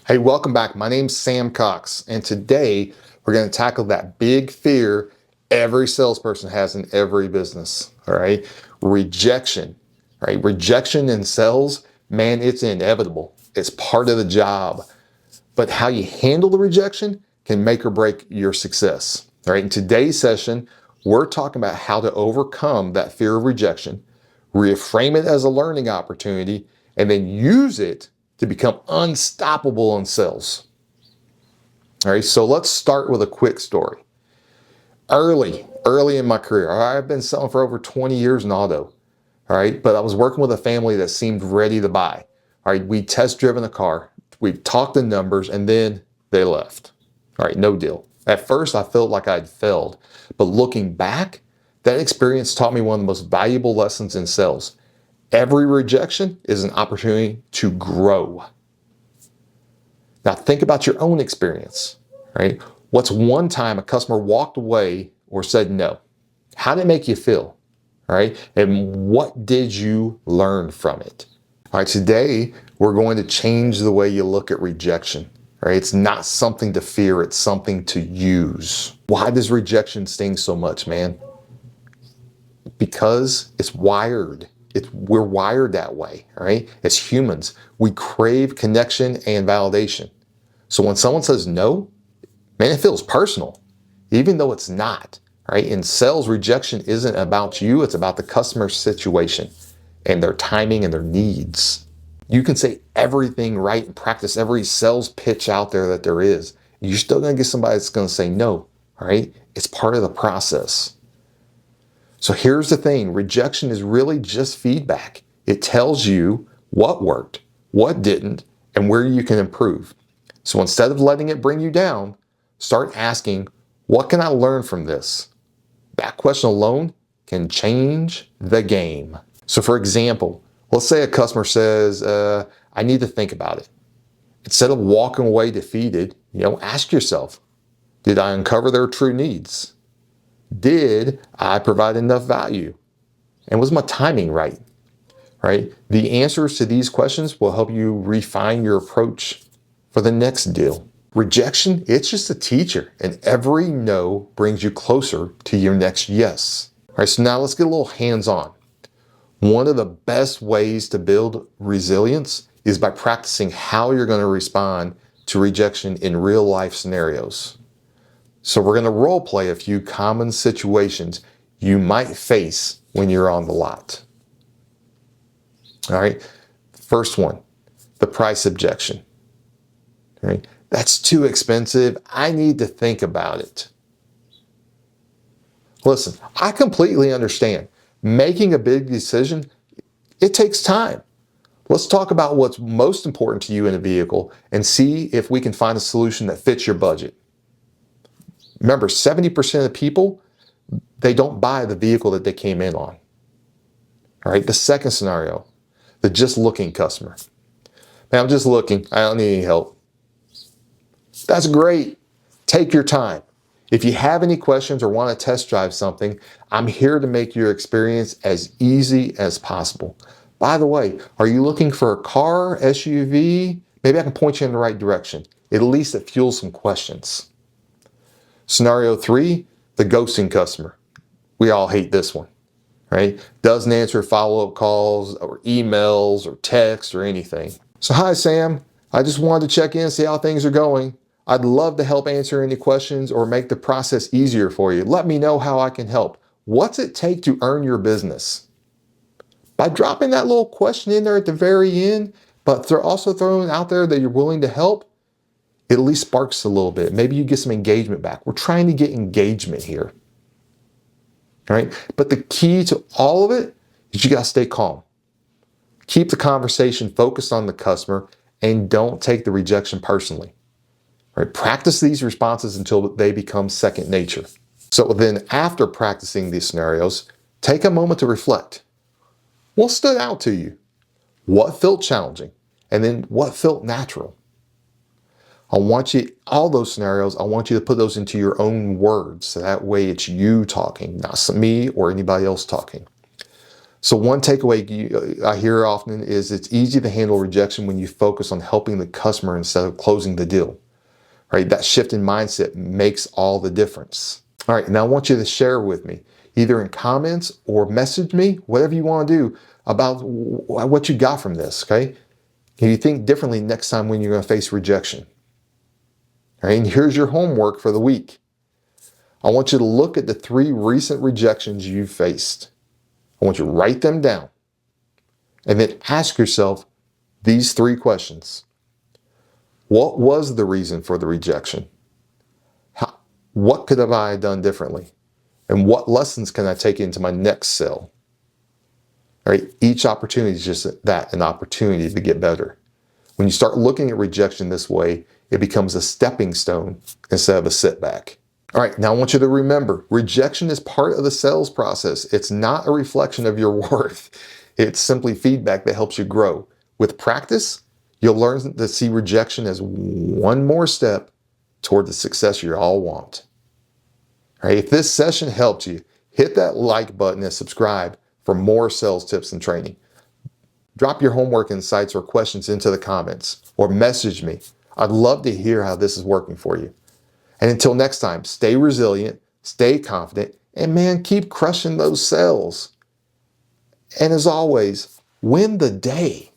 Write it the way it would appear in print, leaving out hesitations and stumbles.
Hey, welcome back. My name's Sam Cox, and today we're going to tackle that big fear every salesperson has in every business. All right, rejection. Right, rejection in sales, man, it's inevitable. It's part of the job. But how you handle the rejection can make or break your success. All right, in today's session, we're talking about how to overcome that fear of rejection, reframe it as a learning opportunity, and then use it to become unstoppable in sales. All right, so let's start with a quick story. Early in my career, I've been selling for over 20 years in auto. All right, but I was working with a family that seemed ready to buy. All right, we test driven a car, we talked the numbers, and then they left. All right, no deal. At first, I felt like I'd failed, but looking back, that experience taught me one of the most valuable lessons in sales. Every rejection is an opportunity to grow. Now think about your own experience, right? What's one time a customer walked away or said no? How did it make you feel? All right, and what did you learn from it? All right, today we're going to change the way you look at rejection. All right, it's not something to fear, it's something to use. Why does rejection sting so much, man? Because it's wired. We're wired that way, all right? As humans, we crave connection and validation. So when someone says no, man, it feels personal, even though it's not. Right? In sales, rejection isn't about you, it's about the customer's situation and their timing and their needs. You can say everything right and practice every sales pitch out there that there is. You're still going to get somebody that's going to say no. All right? It's part of the process. So here's the thing, rejection is really just feedback. It tells you what worked, what didn't, and where you can improve. So instead of letting it bring you down, start asking, what can I learn from this? That question alone can change the game. So for example, let's say a customer says, I need to think about it. Instead of walking away defeated, ask yourself, did I uncover their true needs? Did I provide enough value? And was my timing right? Right? The answers to these questions will help you refine your approach for the next deal. Rejection, it's just a teacher, and every no brings you closer to your next yes. All right, so now let's get a little hands-on. One of the best ways to build resilience is by practicing how you're going to respond to rejection in real life scenarios. So we're going to role play a few common situations you might face when you're on the lot. All right, first one, the price objection. All right. That's too expensive. I need to think about it. Listen, I completely understand. Making a big decision, it takes time. Let's talk about what's most important to you in a vehicle and see if we can find a solution that fits your budget. Remember, 70% of people, they don't buy the vehicle that they came in on. All right, the second scenario, the just looking customer. Man, I'm just looking. I don't need any help. That's great. Take your time. If you have any questions or want to test drive something, I'm here to make your experience as easy as possible. By the way, are you looking for a car, SUV? Maybe I can point you in the right direction. At least it fuels some questions. Scenario 3, the ghosting customer. We all hate this one, right? Doesn't answer follow-up calls or emails or texts or anything. So hi, Sam. I just wanted to check in, see how things are going. I'd love to help answer any questions or make the process easier for you. Let me know how I can help. What's it take to earn your business? By dropping that little question in there at the very end, but they're also throwing out there that you're willing to help, it at least sparks a little bit. Maybe you get some engagement back. We're trying to get engagement here. All right? But the key to all of it is you got to stay calm. Keep the conversation focused on the customer and don't take the rejection personally. Right? Practice these responses until they become second nature. So then after practicing these scenarios, take a moment to reflect. What stood out to you? What felt challenging? And then what felt natural? All those scenarios, I want you to put those into your own words. So that way it's you talking, not me or anybody else talking. So one takeaway I hear often is it's easy to handle rejection when you focus on helping the customer instead of closing the deal, right? That shift in mindset makes all the difference. All right, now I want you to share with me, either in comments or message me, whatever you want to do, about what you got from this, okay? Can you think differently next time when you're going to face rejection? All right, and here's your homework for the week. I want you to look at the 3 recent rejections you've faced. I want you to write them down and then ask yourself these 3 questions. What was the reason for the rejection? What could have I done differently? And what lessons can I take into my next sale? All right, each opportunity is just that, an opportunity to get better. When you start looking at rejection this way, it becomes a stepping stone instead of a setback. All right, now I want you to remember, rejection is part of the sales process. It's not a reflection of your worth. It's simply feedback that helps you grow. With practice, you'll learn to see rejection as one more step toward the success you all want. All right, if this session helped you, hit that like button and subscribe for more sales tips and training. Drop your homework insights or questions into the comments or message me. I'd love to hear how this is working for you. And until next time, stay resilient, stay confident, and man, keep crushing those sales. And as always, win the day.